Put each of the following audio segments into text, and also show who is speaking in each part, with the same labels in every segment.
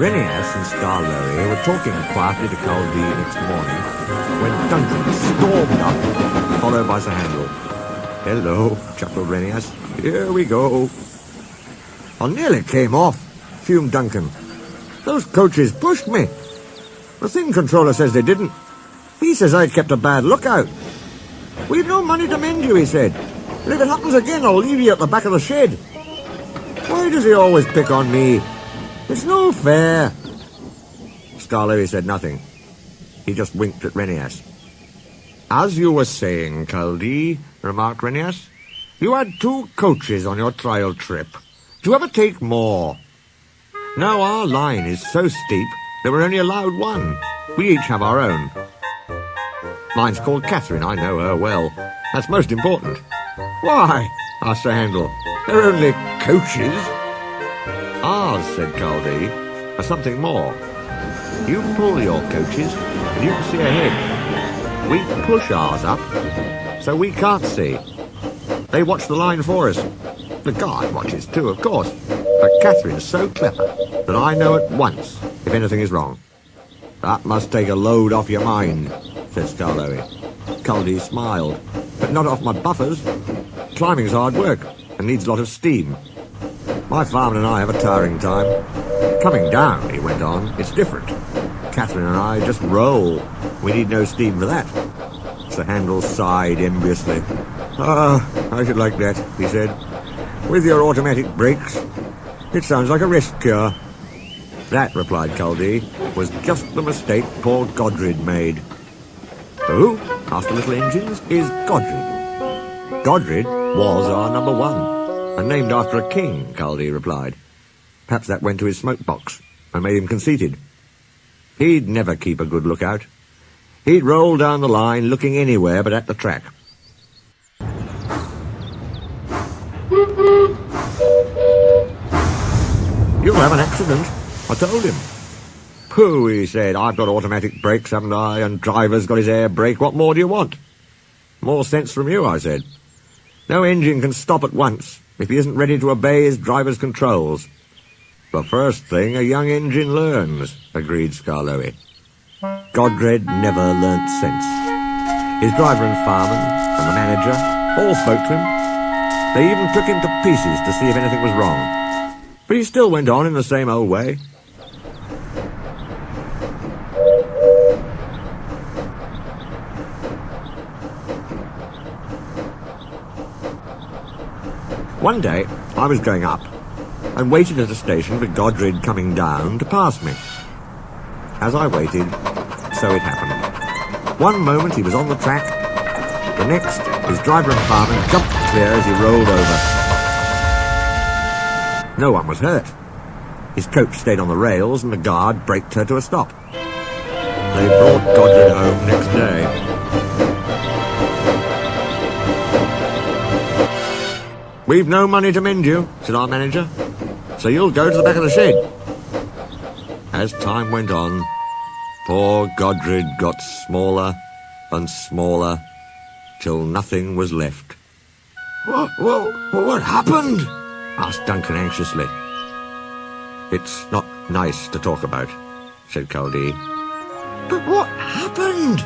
Speaker 1: Rheneas and Skarloey were talking quietly to Chaldee next morning when Duncan stormed up, followed by Sir Handel. "Hello," chuckled Rheneas. "Here we go." "I nearly came off," fumed Duncan. "Those coaches pushed me. The thing controller says they didn't. He says I kept a bad lookout. "We've no money to mend you," he said. "And if it happens again, I'll leave you at the back of the shed." "Why does he always pick on me? It's no fair." Skarloey said nothing. He just winked at Rheneas. "As you were saying, Chaldee," remarked Rheneas, "you had 2 coaches on your trial trip. Do you ever take more?" "No, our line is so steep that we're only allowed 1. We each have our own." "Mine's called Catherine. I know her well. That's most important." "Why?" asked Sir Handel. "They're only coaches." "Ours," said Chaldee, "are something more. You pull your coaches, and you can see ahead. We push ours up, so we can't see. They watch the line for us. The guard watches too, of course. But Catherine's so clever that I know at once if anything is wrong." "That must take a load off your mind," said Skarloey. Chaldee smiled. "But not off my buffers. Climbing's hard work and needs a lot of steam. My farmer and I have a tiring time. Coming down," he went on, "it's different. Catherine and I just roll. We need no steam for that." Sir Handel sighed enviously. I should like that," he said. "With your automatic brakes. It sounds like a rest cure." "That," replied Chaldee, "was just the mistake poor Godred made." "Who?" asked the little engines. "Is Godred?" "Godred was our number 1, and named after a king," Chaldee replied. "Perhaps that went to his smoke box and made him conceited. He'd never keep a good lookout. He'd roll down the line looking anywhere but at the track." "You'll have an accident, I told him." "Pooh," he said, "I've got automatic brakes, haven't I? And driver's got his air brake. What more do you want?" "More sense from you," I said. "No engine can stop at once if he isn't ready to obey his driver's controls." "The first thing a young engine learns," agreed Skarloey. Godred never learnt sense. His driver and fireman and the manager all spoke to him. They even took him to pieces to see if anything was wrong. But he still went on in the same old way. One day, I was going up and waited at a station for Godred coming down to pass me. As I waited, so it happened. One moment he was on the track, the next his driver and fireman jumped clear as he rolled over. No one was hurt. His coach stayed on the rails and the guard braked her to a stop. They brought Godred home next day. "We've no money to mend you," said our manager, "so you'll go to the back of the shed." As time went on, poor Godred got smaller and smaller, till nothing was left. What happened?" asked Duncan anxiously. "It's not nice to talk about," said Chaldee. "But what happened?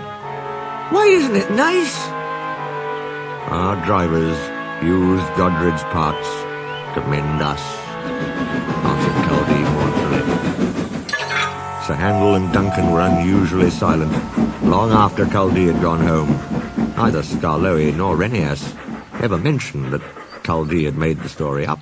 Speaker 1: Why isn't it nice?" "Our drivers used Godred's parts to mend us," answered Chaldee mournfully. Sir Handel and Duncan were unusually silent, long after Chaldee had gone home. Neither Skarloey nor Rheneas ever mentioned that Chaldee had made the story up.